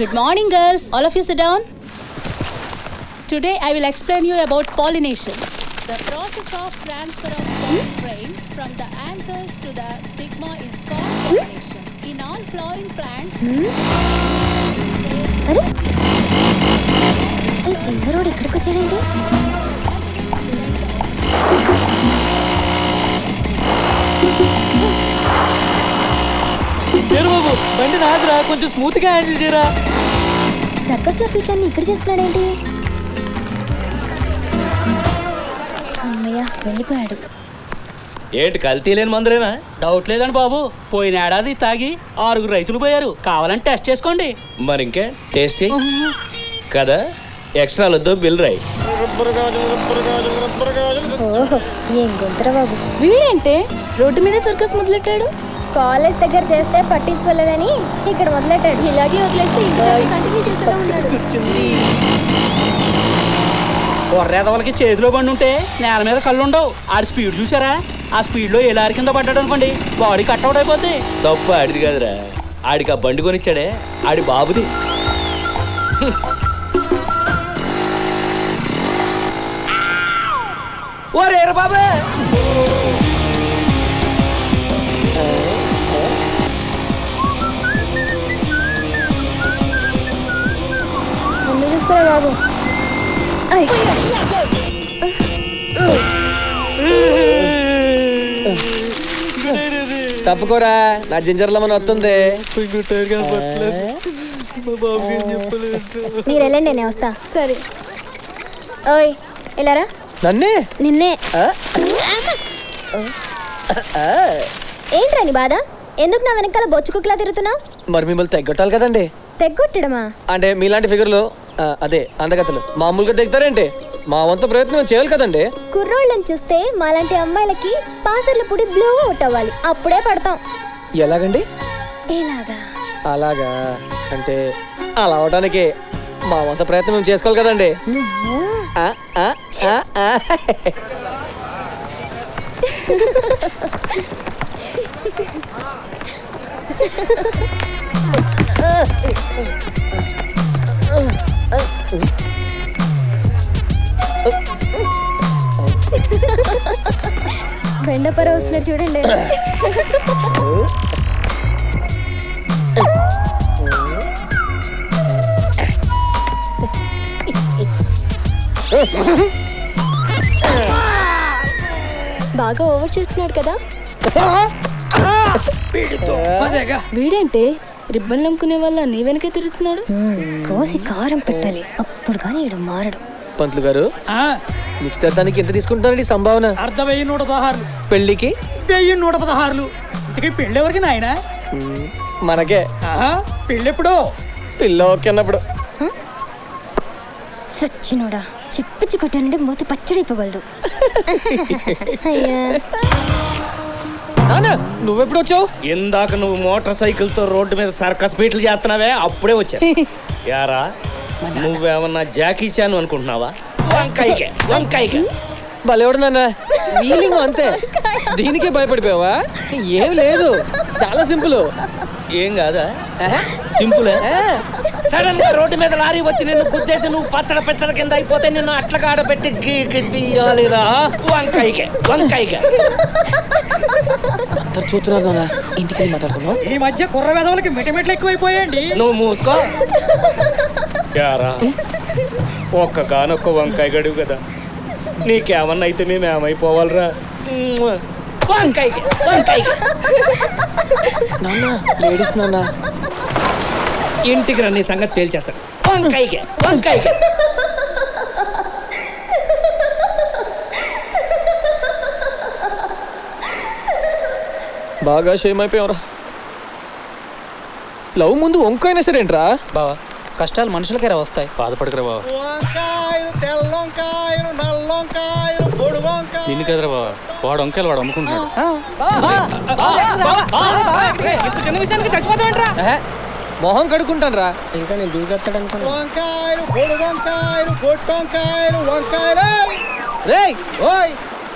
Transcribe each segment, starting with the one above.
Good morning, girls. All of you sit down. Today I will explain you about pollination. The process of transfer of pollen grains from the anthers to the stigma is called pollination. In all flowering plants, ఇందరోడు ఇక్కడికి వచ్చాడేంటి? బాబు బండి నాదురా, కొంచెం smooth గా handle చేయరా. Circus లో ఫీట్లన్నీ ఇక్కడ చేస్తున్నాడేంటి? అమ్మయ్య వెళ్ళిపోయాడు. ఏంటి కల్తీ లేని మందులేనా? డౌట్ లేదండి బాబు, పోయిన ఏడాది తాగి 6 రైతులు పోయారు. కావాలంటే టెస్ట్ చేసుకోండి. మరి ఇంకే టేస్ట్ కదా, ఎక్స్ట్రా వద్దు, బిల్ రాయి. ఓహో ఏం గొంతురా బాబు. వీడేంటే రోడ్డు మీద సర్కస్ మొదలెట్టాడు? కాలేజ్ దగ్గర చేస్తే పట్టించుకోలేదని ఇక్కడ మొదలెట్టాడు. ఇలాగే వదిలేస్తే కంటిన్యూ చేస్తూ ఉన్నాడు. కొర్రేదవలకి చేతిలో బండి ఉంటే నేల మీద కళ్ళు ఉండవు. ఆడి స్పీడ్ చూసారా? ఆ స్పీడ్ లో ఎలారి కింద పడ్డాడు అనుకోండి, బాడీ కట్అవుట్ అయిపోద్ది. తప్పు ఆడిది కాదురా, ఆడికి ఆ బండి కొనిచ్చాడే ఆడి బాబుది. ఓరే బాబా, ముందు చూసుకురా బాబు. తప్పుకోరా, నా జింజర్లో మన వస్తుంది. మీరు వెళ్ళండి, నేను వస్తా. సరే. ఓయ్ వెళ్ళారా? నన్నే నిన్నే. ఏంట్రా నీ బాధ? ఎందుకు నా వెనకాల బొచ్చు కుక్కలా తిరుగుతున్నావు? మరి మిమ్మల్ని తెగ్గొట్టాలి కదండి. తెగ్గొట్టడమా? అంటే మీలాంటి ఫిగర్లు, అదే అందగత్తలు మామూలుగా తెగుతారేంటి? మా వంత ప్రయత్నం చేయాలి కదండి. కుర్రోళ్ళని చూస్తే మాలాంటి అమ్మాయిలకి పాసర్ల పుడి బ్లూ అవుట్ అవ్వాలి, అప్పుడే పడతాం. ఎలాగండి? ఎలాగా? అలాగా అంటే అలా అవడానికి మా వంత ప్రయత్నం మేము చేసుకోవాలి కదండి. నువ్వు బెండపర వస్తున్నాడు చూడండి. బాగా ఓవర్ చేస్తున్నాడు కదా. వీడేంటే రిబ్బన్లు అమ్ముకునే వల్ల నీ వెనకే తిరుగుతున్నాడు. కోసి కారం పెట్టాలి, అప్పుడు కానీ ఈడు మారడు. పంతులు గారు, నిశ్చితార్థానికి ఎంత తీసుకుంటారండి సంభావన? 1,116. పెళ్లికి 1,116. ఇంతకీ పెళ్ళి ఎవరికి నాయన? మనకే. పెళ్ళెప్పుడు? పిల్ల ఓకే అన్నప్పుడు. సచ్చినోడా, చిప్పిచ్చి కొట్టానంటే మూత పచ్చడైపోగలదు. అయ్యా నాన్న, నువ్వెప్పుడు వచ్చావు? ఇందాక నువ్వు మోటార్ సైకిల్ తో రోడ్డు మీద సర్కస్ బీట్లు చేస్తున్నావే, అప్పుడే వచ్చా. యారా, నువ్వేమన్నా జాకీ చాన్ అనుకుంటున్నావా? వంకాయకే వంకాయకే. భలేవాడు నాన్న, వీలింగ్ అంతే. దీనికే భయపడిపోయావా? ఏం లేదు, చాలా సింపుల్. ఏం కాదా? సింపుల్. సడన్ గా రోడ్డు మీద లారీ వచ్చి నిన్ను గుద్దేసి నువ్వు పచ్చడ పెచ్చడ కింద అయిపోతే నిన్ను అట్లగా ఆడబెట్టి గీకి తీయాలిరా. వంకాయకే వంకాయకే. చూస్తున్నాను నాన్న, ఇంటికి మాట్లాడుకున్నావు. ఈ మధ్య కుర్ర వెదవులకి మిటమిట్లు ఎక్కువైపోయాయండి. నువ్వు మూసుకో. యారా, ఒక్కగానొక్క వంకాయ గడువు కదా, నీకేమన్నా అయితే మేము ఏమైపోవాలరా? వంకాయకి వంకాయకి. నాన్న, లేడీస్ నాన్న. ఇంటికి రా, నీ సంగతి తేల్చేస్తాడు. వంకాయకి వంకాయకి. బాగా షేమ్ అయిపోయావురా. లవ్ ముందు వంకాయనా సరేంట్రా బావా, కష్టాలు మనుషులకే వస్తాయి, బాధపడకరా బావ. వంకాయలు తెల్ల వంకాయలు నల్ల వంకాయలు పొడి వంకాయలు. నిన్ను కదరా బావ, వాడు వంకాయలు వాడు అమ్ముకుంటున్నాడు. చిన్న విషయానికి చచ్చిపోతామంటరా? మొహం కడుక్కుంటాను రా, ఇంకా నేను దూకెత్తాడు అనుకున్నా. వంకాయలు పొడి వంకాయలు పొట్టు వంకాయలు వంకాయలు. రేయ్, ఓయ్,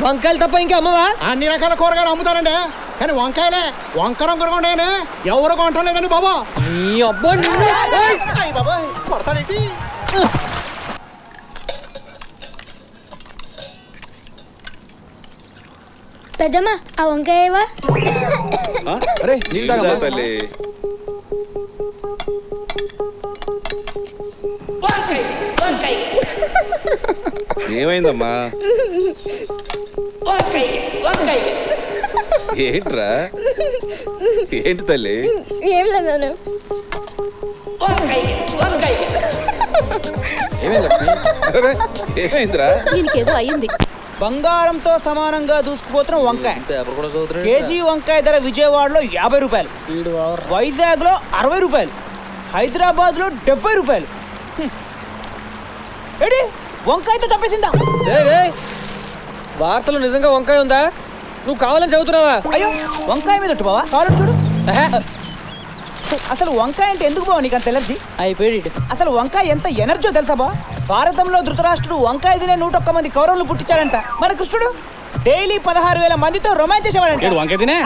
వంకాయలు తప్ప ఇంకా అమ్మవా? అన్ని రకాల కూరగాయలు అమ్ముతారండి. కానీ వంకాయలే వంకర వంకరగా ఉన్నాయనే ఎవరు కొంటాం లేదండి బాబా. నీ అబ్బా నిన్ను. ఏయ్! అయ్య బాబా కొడతాడేంటి? పెద్దమ్మ ఆ వంకాయ ఏవా? అరే నీళ్ళు తాగమ్మా. తల్లి వంకాయ వంకాయ ఏమైందమ్మా? వంకాయ వంకాయ ఏంట్రా? ఏంటి తల్లి? ఏం లేదు వంకాయ వంకాయ ఏమైంది లక్ష్మి? అరే, ఏమైందిరా? దీనికేదో అయ్యింది. బంగారంతో సమానంగా దూసుకుపోతున్న వంకాయ. పేపర్ కూడా చదువుతున్నాడు. కేజీ వంకాయ ధర విజయవాడలో 50 రూపాయలు, వైజాగ్లో 60 రూపాయలు, హైదరాబాద్లో 70 రూపాయలు. ఏడి వంకాయతో చంపేసిందా? ఏయ్, ఏయ్! వార్తలు నిజంగా వంకాయ ఉందా? నువ్వు కావాలని చదువుతున్నావా? అయ్యో వంకాయ మీద ఒట్టు బావా, కావాలని చూడు. అసలు వంకాయ అంటే ఎందుకు బావ నీకు అంత ఎలర్జీ? అయిపోయాడు. అసలు వంకాయ ఎంత ఎనర్జీ తెలుసా బా? భారతంలో ధృతరాష్ట్రుడు వంకాయ తినే 101 మంది కౌరవులు పుట్టించాడంట. మన కృష్ణుడు డైలీ 16,000 మందితో రొమాన్స్ చేసేవాడంట. వంకాయ తినే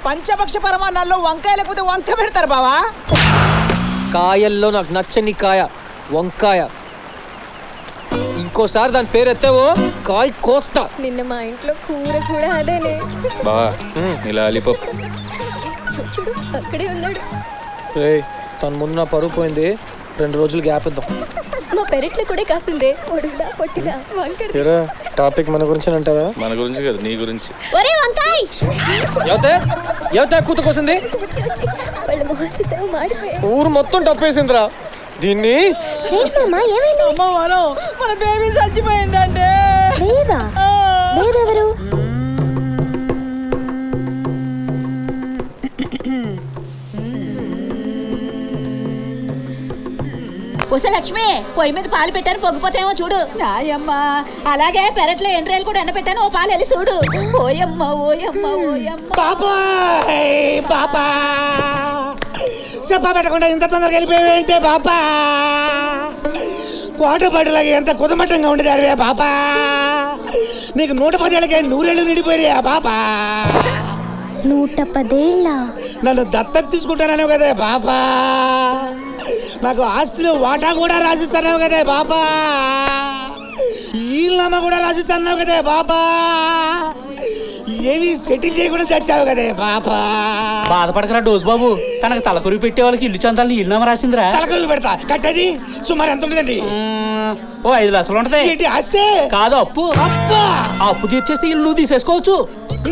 పంచపక్ష పరమాన్నాల్లో వంకాయ లేకపోతే వంక పెడతారు బావా. కాయల్లో నాకు నచ్చని కాయ వంకాయ. ఇంకోసారి దాని పేరు ఎత్తావో కాయ కోస్తా. నిన్న మా ఇంట్లో కూర కూడా అదేనే. బావా ఇలా లాలీపాప్. చూడు అక్కడే ఉన్నాడు. ఏయ్, తన ముందు నా పరుగు పోయింది. 2 రోజులు గ్యాప్ ఇద్దాం. మా పెరట్లో కూడా కాసిందే పొడుగుదా పొట్టిగా వంకాయ. ఏరా, టాపిక్ మన గురించి అంటావా? మన గురించి కదా, నీ గురించి. ఒరే వంకాయ్ ఎవతే కూత కోసింది? వచ్చి వాళ్ళ మొహం చూసావు మాడిపోయా. ఊరు మొత్తం టప్పేసిందిరా దీన్ని. ఏంటి మామ ఏమైంది? మన బేబీ చచ్చిపోయిందంటే. బేబా? బేబీ ఎవరు? ఉస లక్ష్మి, పొయ్యి మీద పాలు పెట్టాను పొంగిపోతేమో చూడు. నాయమ్మా, అలాగే పెరట్లో ఎండ్రాయిలు కూడా ఎండ పెట్టాను, ఓ పాలు వెళ్ళి చూడు. ఓయమ్మ ఓయమ్మ ఓయమ్మ. బాబా చెప్పా పెట్టకుండా ఇంత తొందరగా వెళ్ళిపోయావేంటే బాబా? కోటపాటిలాగా ఎంత కుదమట్టంగా ఉండేది అరే బాబా. నీకు 110 ఏళ్ళకే 100 ఏళ్ళు నిండిపోయా బాబా. 110 ఏళ్ళ? నన్ను దత్తత తీసుకుంటానన్నావు కదే బాబా. నాకు ఆస్తిలో వాటా కూడా రాసిస్తున్నావు కదే బాబా. ఈళ్ళమ్మ కూడా రాసిస్తున్నావు కదే బాబా. ఏమి సెటిల్ చేయకుండా చచ్చావు కదే బాబా. బాధపడకరా డోస్ బాబు. తనకు తలకొరి పెట్టే వాళ్ళకి ఇల్లు చందాలని ఇల్లు రాసిందిరా. తలకొరుగు పెడతా. కట్టేది సుమారు ఎంత ఉంటుందండి? ఓ 5 లక్షలు ఉంటది. ఏంటి ఆస్తే? కాదు అప్పు. అబ్బా, ఆ అప్పు తీర్చేస్తే ఇల్లు నువ్వు తీసేసుకోవచ్చు.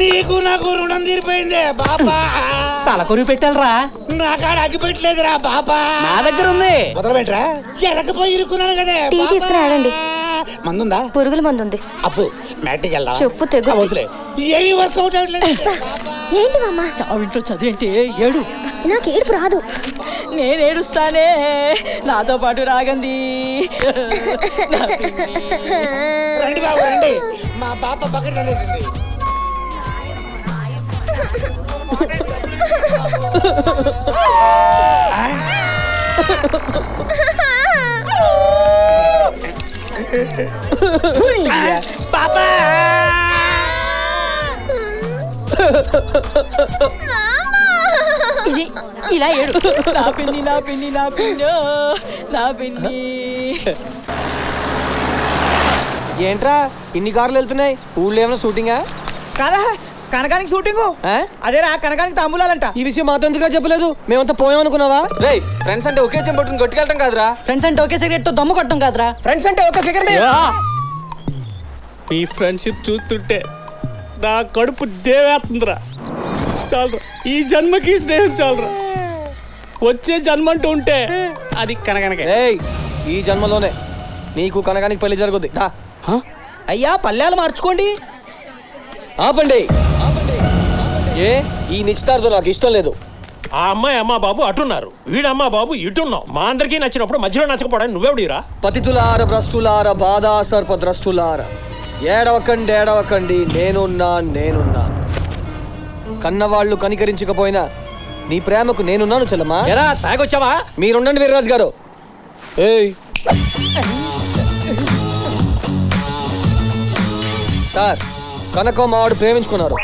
నీకు నాకు రుణం తీరిపోయిందే బాబా. తలకొరి పెట్టాలరా. నా కాడ అగ్గి పెట్టలేదురా బాబా. నా దగ్గర ఉంది. వదలబెట్రా. ఎరకపోయి ఇరుక్కున్నాను కదే. టీ తీసుకురాడండి. మందుందా? పురుగుల మందు ఉంది. అప్పు మ్యాట్కి వెళ్దాం. చెప్పు తెగు. వద్దులే, ఏమీ వర్కౌట్ అవ్వట్లేదు. ఏంటి మామ? ఆ ఇంట్లో చదివేంటి ఏడు? నాకు ఏడుపు రాదు. నేను ఏడుస్తానే, నాతో పాటు రాగంది. రండి బాబు రండి. మా పాప పక్కన అనేసింది. పాపా ఇలా ఏడు. నా పిన్ని నా పిన్ని నా పిన్నో నా పిన్ని. ఏంట్రా ఇన్ని కార్లు వెళ్తున్నాయి? ఊళ్ళో ఏమైనా షూటింగా? కాదా కనకానికి షూటింగు? అదేరా కనకానికి తాంబూలాలంట. ఈ విషయం మాతో ఎందుకు చెప్పలేదు? మేమంతా పోయామనుకున్నావా? రేయ్, ఫ్రెండ్స్ అంటే ఒకే చెంపట్టుకుని గట్టుకెళ్ళటం కాదురా. ఫ్రెండ్స్ అంటే ఒకే సిగరెట్ తో దమ్ము కొట్టడం కాదురా. ఫ్రెండ్స్ అంటే ఒక ఫిగర్. మీ ఫ్రెండ్షిప్ చూస్తుంటే నా కడుపు దేవేస్తుందిరా. చాలరా, ఈ జన్మకి స్నేహం చాలరా. వచ్చే జన్మ అంటూ ఉంటే అది కనకనకే. ఏయ్, ఈ జన్మలోనే నీకు కనకానికి పెళ్లి జరుగుద్ది. దా. అయ్యా పల్లెలు మార్చుకోండి. ఆపండి. ఏ ఈ నిశ్చితార్థం నాకు ఇష్టం లేదు. ఆ అమ్మాయి అమ్మా బాబు అటున్నారు, వీడమ్మా బాబు ఇటున్నాం. మా అందరికీ నచ్చినప్పుడు మధ్యలో నచ్చకపోవడానికి నువ్వెవడిరా? పతితులార భ్రష్టులార బాధా సర్ప ద్రష్టులార ఏడవకండి ఏడవకండి, నేనున్నా. కన్నవాళ్ళు కనికరించకపోయినా నీ ప్రేమకు నేనున్నాను చెల్లమ్మా. ఎరా తాగొచ్చావా? మీరుండండి వీర్రాజు గారు. ఏయ్ సార్, కనకం మావాడు ప్రేమించుకున్నారు.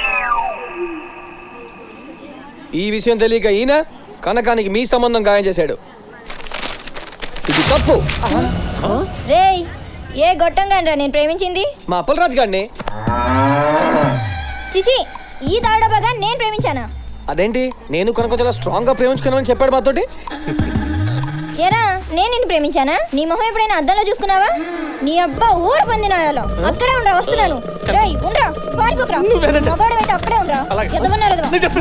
ఈ విషయం తెలియక ఈయన కనకానికి మీ సంబంధం ఖాయం చేశాడు. ఇది తప్పు. రేయ్, ఏ గొట్టంగానరా నేను ప్రేమించింది? మా అప్పలరాజు గారిని. చిచి, ఈ దాడబాగా నేను ప్రేమించానా? అదేంటి, నేను కనుక చాలా స్ట్రాంగ్ గా ప్రేమించుకున్నానని చెప్పాడు మాతోటి. ఏరా, నేను నిన్ను ప్రేమించానా? నీ మొహం ఎప్పుడైనా అద్దంలో చూసుకున్నావా? నీ అబ్బా ఊరు పొందినాయాలో అక్కడే ఉండరా, వస్తున్నాను. రేయ్ ఉండరా, పారిపోకరా. మగాడు అయితే అక్కడే ఉండరా. ఎదవన్నారు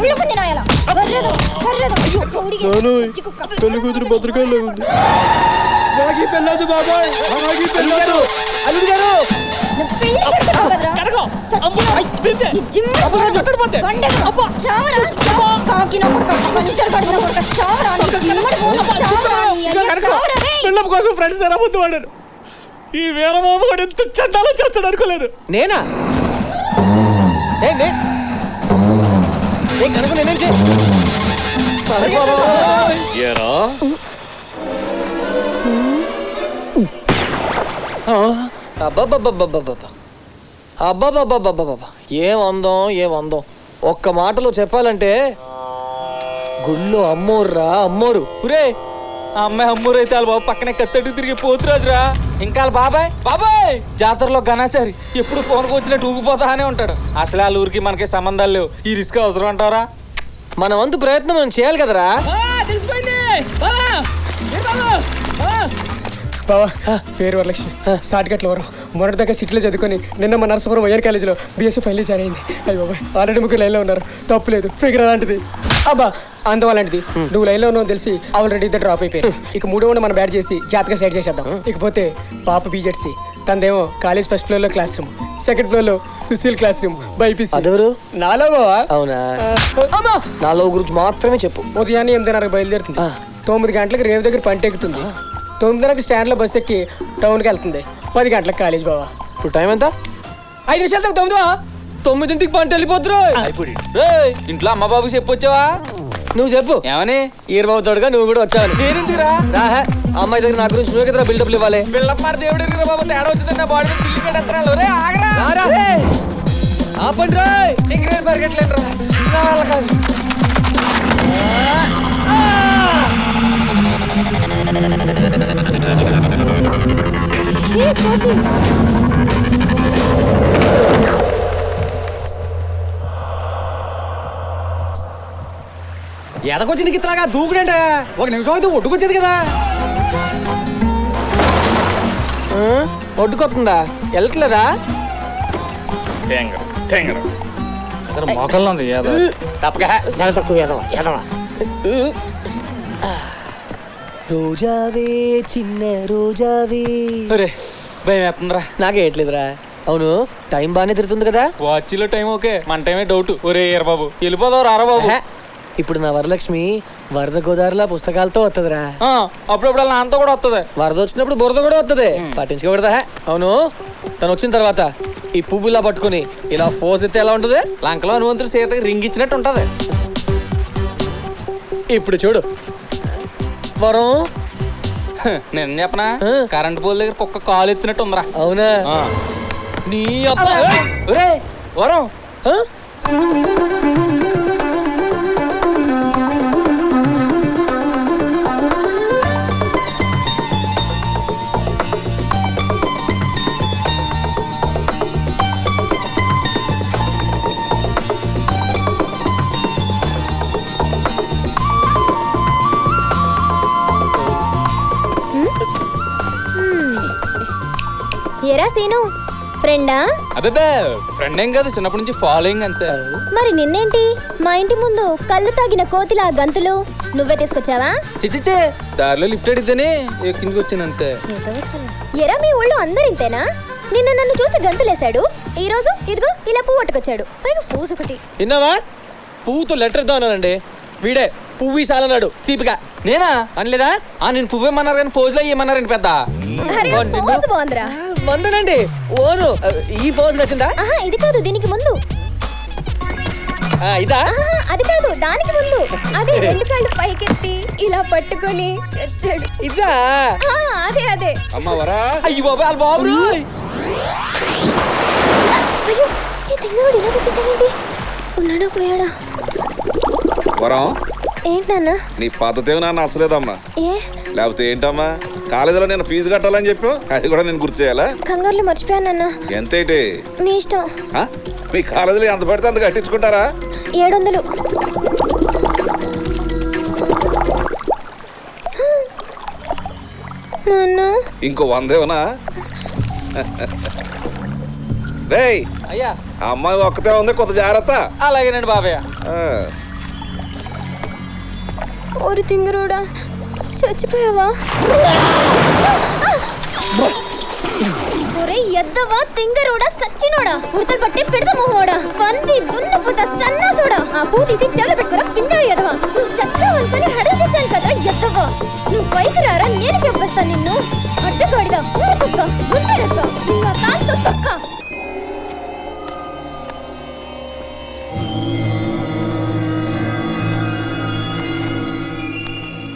ఊరు పొందినాయాలా. గర్రెదు గర్రెదు పెళ్లి కూతురు భద్రకాయలు ఉంది. రాగి పెళ్ళదు బాబాయ్, రాగి పెళ్ళదు. అల్లుడు గారు పిల్లల కోసం ఫ్రెండ్స్ ఎలా ముందు వాడాడు. ఈ వీరమామ కూడా ఎంత చందాలో చేస్తాడు అనుకోలేదు. నేనా? కనుక నేనేం చే అబ్బాబ్బాబ్బాబ్బాబ్బా, ఏం అందం. ఒక్క మాటలో చెప్పాలంటే గుళ్ళో అమ్మోర్రా అమ్మోరు. ఒరే, ఆ అమ్మాయి అమ్మూరు అయితే వాళ్ళ బాబు పక్కనే కత్తట్టు తిరిగి పోతురాజురా. ఇంకా వాళ్ళ బాబాయ్ జాతరలో ఘనాచారి ఎప్పుడు ఫోన్కి వచ్చినట్టు ఊగిపోతానే ఉంటాడు. అసలు వాళ్ళ ఊరికి మనకి సంబంధాలు లేవు. ఈ రిస్క్ అవసరం అంటారా? మన వంతు ప్రయత్నం మనం చేయాలి కదరా. బావా, పేరు వరలక్ష్మి, సాటిగట్ల వరం. మొన్నటి దాకా సిటీలో చదువుకొని నిన్న మా నరసాపురం వైఆర్ కాలేజీలో బీఎస్సీ ఫైనల్ జాయిన్ అయింది. అయ్యి బాబాయ్, ఆల్రెడీ ముగ్గురు లైన్లో ఉన్నారు. తప్పులేదు, ఫిగర్ అలాంటిది. అబ్బా, అందం అలాంటిది. నువ్వు లైన్లో ఉన్నావు తెలిసి ఆల్రెడీ ఇద్దరు డ్రాప్ అయిపోయారు. ఇక మూడో ఉన్న మనం బ్యాట్ చేసి జాతగా సెట్ చేసేద్దాం. ఇకపోతే పాప బీజెడ్సీ, తనదేమో కాలేజ్ ఫస్ట్ ఫ్లోర్లో క్లాస్ రూమ్, సెకండ్ ఫ్లోర్లో సుశీల్ క్లాస్ రూమ్, బైపీసీ. అదెవరు? నాలో బావా. అవునా? నాలో గురించి మాత్రమే చెప్పు. ఉదయాన్నే 8:30 బయలుదేరుతుంది. 9 గంటలకు రేవు దగ్గర పంటెక్కుతుంది. 9:30 స్టాండ్లో బస్సు ఎక్కి టౌన్కి వెళ్తుంది. 10 గంటలకు కాలేజ్ బావా. ఇప్పుడు టైం ఎంత? 5 నిమిషాలు తగ్గ 9ంటికి పంట వెళ్ళిపోతురు. ఇంట్లో అమ్మ బాబు చెప్పొచ్చావా? నువ్వు చెప్పు ఏమని. ఈరబాబు తోడుగా నువ్వు కూడా వచ్చావని. అమ్మాయి దగ్గర నా గురించి నువ్వు కదా బిల్డప్లు ఇవ్వాలి. బిల్డప్ మరి దేవుడు బాబు, తేడా వచ్చింది బాడీ ఆపండి రా, పరిగెట్లేదు కాదు. ఎదకొచ్చింది గిత్తలాగా దూకుడంట. 1 నిమిషం అయితే ఒడ్డుకొచ్చేది కదా. ఒడ్డుకొస్తుందా? వెళ్ళట్లేదా? మొక్కల్లో ఉంది రోజావే చిన్న రోజావే. భయం వేస్తుందిరా. నాకేట్లేదురా. అవును, టైం బాగానే తిరుగుతుంది కదా. వాచ్లో టైం ఓకే, మన టైమే డౌట్. ఒరే బాబు, వెళ్ళిపోదావు రారా బాబు. ఇప్పుడు నా వరలక్ష్మి వరద గోదావరిలో పుస్తకాలతో వస్తుందిరా. అప్పుడప్పుడు నాన్నతో కూడా వస్తుంది. వరద వచ్చినప్పుడు బురద కూడా వస్తుంది. పట్టించుకోకూడదా? అవును, తను వచ్చిన తర్వాత ఈ పువ్వులా పట్టుకుని ఇలా ఫోజ్ ఎత్తే ఎలా ఉంటుంది? లంకలో హనుమంతుడు సీతకి రింగ్ ఇచ్చినట్టు ఉంటది. ఇప్పుడు చూడు వరం. నేను చెప్పనా, కరెంట్ పోల్ దగ్గర కుక్క కాలు ఎత్తినట్టు ఉందిరా. అవునా? నీ వరం ఏరా సీను, ఫ్రెండా? అబ్బే ఫ్రెండ్ ఏం కాదు, చిన్నప్పటి నుంచి ఫాలోయింగ్ అంతే. మరి నిన్నేంటి మా ఇంటి ముందు కళ్ళు తాగిన కోతిలా గంతులు నువ్వే తీసుకొచ్చావా? చిచ్చిచ్చే, దారిలో లిఫ్ట్ అడిగితేనే కిందకి వచ్చాను అంతే. ఎరా మీ ఊళ్ళో అందరు ఇంతేనా? నిన్న నన్ను చూసి గంతులేశాడు, ఈ రోజు ఇదిగో ఇలా పువ్వు పట్టుకొచ్చాడు, పైగా ఫోజ్ ఒకటి. విన్నావా? పువ్వుతో లెటర్ అన్నానండి. వీడే పువ్వు సాలన్నాడు చీపిగా. నేనా అనలేదా? నేను పువ్వేమన్నారు కానీ ఫోజ్ లో ఏమన్నారండి పెద్ద. బాగుందిరా. మందనండి. ఓను, ఈ ఫోజ్ నచ్చిందా? ఇది కాదు, దీనికి ముందు. ఇదా? అది కాదు, దానికి ముందు. అదే 2 కాళ్ళు పైకెత్తి ఇలా పట్టుకొని చచ్చాడు. ఇదా? అదే అదే. అమ్మవరా. అయ్యి బాబా, వాళ్ళ బాబు. అయ్యో, ఈ తింగరుడు ఇలా తిప్పేసాడేంటి? ఉన్నాడా పోయాడా? వరం ఏంటన్నా? నీ పద్ధతి నాకు నచ్చలేదమ్మా. ఏ లేకపోతే ఏంటమ్మా, కాలేజీలో నేను ఫీజు కట్టాలని చెప్పు, అది కూడా నేను గుర్తు చేయాలా? కంగారులో మర్చిపోయానన్నా. ఎంతేటి? మీ ఇష్టం. మీ కాలేజీలో ఎంత పడితే అంత కట్టించుకుంటారా? 700. ఇంకో 100 ఏమన్నా? రేయ్ అయ్యా, ఆ అమ్మాయి ఒక్కతే ఉంది, కొంత జాగ్రత్త. అలాగేనండి బాబయ్య. ఓరి తింగరోడా, చచ్చిపోయావా? ఒరే ఎద్దవా, తింగరోడా, సచ్చినోడా, ఉడతలు పట్టి పెడత మొహోడా, పంది దున్నపుత సన్నాసోడా, ఆ పూ తీసి చెవులు పెట్టుకురా పింజారు ఎదవా. నువ్వు చచ్చావనుకొని హడలు చచ్చాను కదరా ఎద్దవా. నువ్వు పైకి రారా, నేను చెప్పేస్తాను నిన్ను. అడ్డగాడిదా, ఊరుకుక్క, గుండెడక్క, నువ్వు ఆ కాలుతో తొక్క.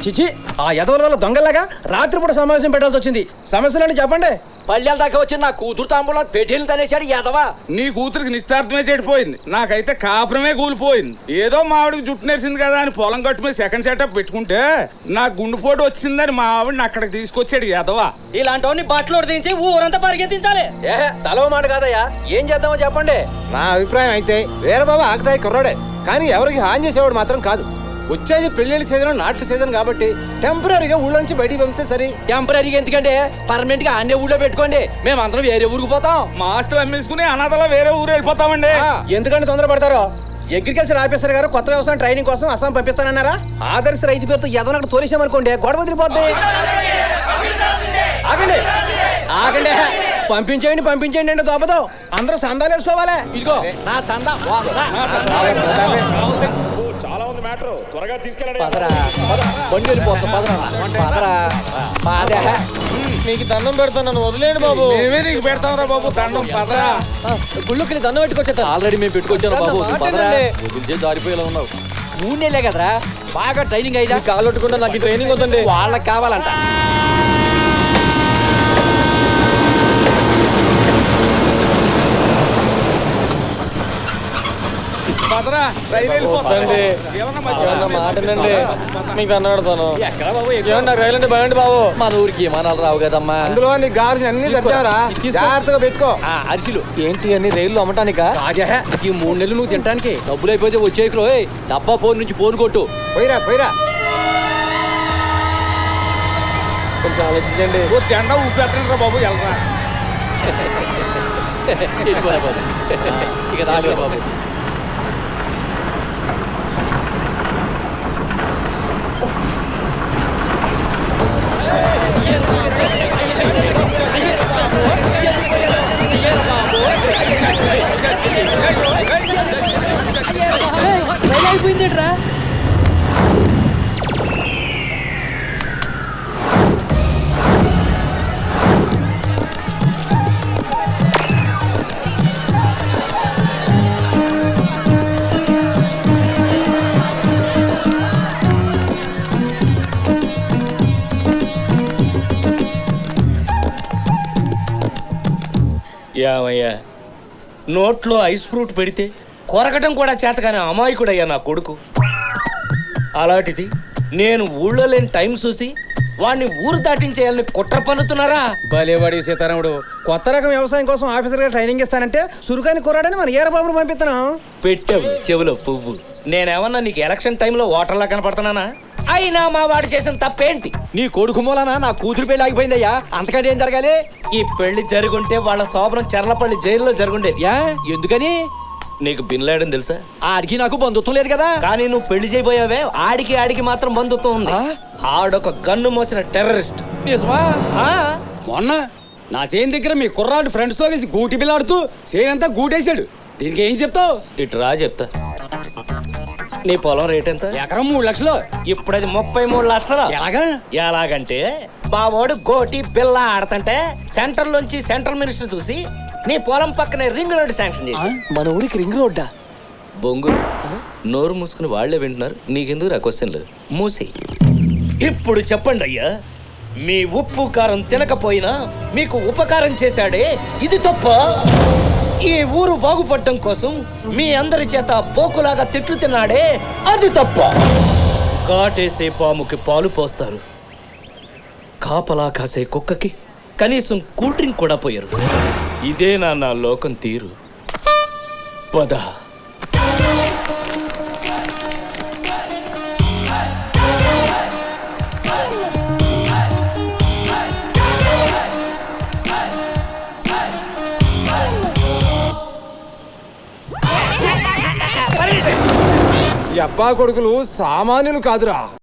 చిచి, ఆ యదవుల వల్ల దొంగలాగా రాత్రిపూట సమావేశం పెట్టాల్సి వచ్చింది. సమస్యలని చెప్పండి. పల్లెల దాకా వచ్చి నా కూతురు తాంబూలం పెట్టేలు తనేశాడు ఎదవా. నీ కూతురికి నిస్తార్థమే చెడిపోయింది, నాకైతే కాపురమే కూలిపోయింది. ఏదో మావిడికి జుట్టు నేర్చింది కదా అని పొలం గట్టు మీద సెకండ్ సెటప్ పెట్టుకుంటే నా గుండెపోటు వచ్చిందని మా ఆవిడని అక్కడికి తీసుకొచ్చాడు ఎదవా. ఇలాంటి బట్టలు దించి ఊరంతా పరిగెత్తించాలి. తలవ మాట కాదయ్యా, ఏం చేద్దామో చెప్పండి. నా అభిప్రాయం అయితే వీరబాబు ఆకతాయి కుర్రాడే, కానీ ఎవరికి హాని చేసేవాడు మాత్రం కాదు. వచ్చేది పెళ్లిళ్ళ సీజన్, నాట్ల సీజన్ కాబట్టి టెంపరీగా ఊళ్ళోంచి బయటికి పంపితే సరే. టెంపరీగా ఎందుకంటే పర్మనెంట్ గా అన్ని ఊళ్ళో పెట్టుకోండి, మేము అందరం వేరే ఊరికి పోతాం. మా ఆస్తులు అమ్మేసుకుని అనాథలో వేరే ఊరు వెళ్ళిపోతామండి. ఎందుకంటే తొందరపడతారో? అగ్రికల్చర్ ఆఫీసర్ గారు కొత్త వ్యవసాయం ట్రైనింగ్ కోసం అస్సాం పంపిస్తానన్నారా? ఆదర్శ రైతు పేరుతో ఎదనక్కడ తోలేసామనుకోండి, గొడవ వదిలిపోద్ది. ఆగండి ఆగండి, పంపించేయండి అంటే దోపతో అందరూ సందాలు వేసుకోవాలి. ఇదిగో నా సందా. చాలా ఉంది మ్యాటర్, త్వరగా తీసుకెళ్ళండి. బండి వెళ్ళిపోతాం. మీకు దండం పెడతాను, వదిలేండి బాబు. మేమే నీకు పెడతాం రా బాబు దండం. పదరా, గుళ్ళుకి దండం పెట్టుకొచ్చేస్తా. ఆల్రెడీ మేము పెట్టుకొచ్చాను బాబు. దారిపోయేలా ఉన్నావు. 3 నెలలే కదరా, బాగా ట్రైనింగ్ అయినా. కాలు పట్టుకుంటా, నాకు ట్రైనింగ్ వద్దండి. వాళ్ళకి కావాలంట. పదరా, రైలు వెళ్ళిపోతుంది. మాటనండి, మీకు దండం పెడతాను. ఎక్కడ బాబు? నాకు రైలు అంటే భయండి బాబు. మన ఊరికి విమానాలు రావు కదమ్మా. అందులో నీకు కావాల్సిన అన్ని తెచ్చావరా, జాగ్రత్తగా పెట్టుకో. అరిసిలు ఏంటి అన్ని రైళ్ళు అమ్మటానికా? ఈ 3 నెలలు నువ్వు తినడానికి డబ్బులు అయిపోతే వచ్చేయకు. డబ్బా ఫోన్ నుంచి ఫోన్ కొట్టు. పోయిరా కొంచెం ఆలోచించండి. జెండా ఊపెట్టండి రా బాబు, వెళ్ళరా. బాబు ఇక రాలేదు బాబు. అయిపోయిందిరా. యామయ్యా, నోట్లో ఐస్ ఫ్రూట్ పెడితే కొరకటం కూడా చేతగానే అమాయకుడయ్యా నా కొడుకు. అలాంటిది నేను ఊళ్ళో లేని టైం చూసి వాడిని ఊరు దాటించేయాలని కుట్ర పన్నుతున్నారా? భలేవాడి సీతారాముడు. కొత్త రకం వ్యవసాయం కోసం ఆఫీసర్ గా ట్రైనింగ్ ఇస్తానంటే సురుకాని కుర్రాడని మన ఏరబాబును పంపిస్తున్నాం. పెట్టావు చెవులో పువ్వు. నేనేమన్నా నీకు ఎలక్షన్ టైంలో ఓటర్లా కనపడుతున్నానా? అయినా మా వాడు చేసిన తప్పేంటి? నీ కొడుకు మూలనా నా కూతురు పెళ్లి ఆగిపోయిందయ్యా. అంతకంటే ఏం జరగాలి? ఈ పెళ్లి జరుగుంటే వాళ్ళ శోభనం చర్లపల్లి జైల్లో జరుగుండేది. ఎందుకని? నీకు బిన్ లాడెన్ తెలుసా? ఆడికి నాకు బంధుత్వం లేదు కదా. కానీ నువ్వు పెళ్లి చేయబోయావే, ఆడికి మాత్రం బంధుత్వం ఉంది. ఆడొక గన్ను మోసిన టెర్రరిస్ట్. నిజమా? మొన్న నా సేన్ దగ్గర మీ కుర్రాడు ఫ్రెండ్స్ తో కలిసి గూటి బిల్లాడుతూ సేన్ అంతా గూటేశాడు. దీనికి ఏం చెప్తావు? ఇటు రా చెప్తా. నీ పొలం రేట్ ఎంత? ఎకరం 3 లక్షలు. ఇప్పుడు అది 33 లక్షలు. ఎలాగంటే మా వాడు గోటి బిల్ల ఆడతంటే సెంటర్ లోంచి సెంట్రల్ మినిస్టర్ చూసి నీ పొలం పక్కనే రింగ్ రోడ్ శాంక్షన్ చేసి. మన ఊరికి రింగ్ రోడ్డా? బొంగులు నోరు మూసుకుని వాళ్లే వింటున్నారు. నీకెందుకు రా క్వశ్చన్లు? మూసి. ఇప్పుడు చెప్పండి అయ్యా, మీ ఉప్పు కారం తినకపోయినా మీకు ఉపకారం చేశాడే, ఇది తప్ప? ఈ ఊరు బాగుపడటం కోసం మీ అందరి చేత పోకులాగా తిట్లు తిన్నాడే అది తప్ప. కాటేసే పాముకి పాలు పోస్తారు, కాపలా కాసే కుక్కకి కనీసం కూల్ డ్రింక్ కూడా పోయారు. ఇదే నా లోకం తీరు. పద. ఈ అబ్బా కొడుకులు సామాన్యులు కాదురా.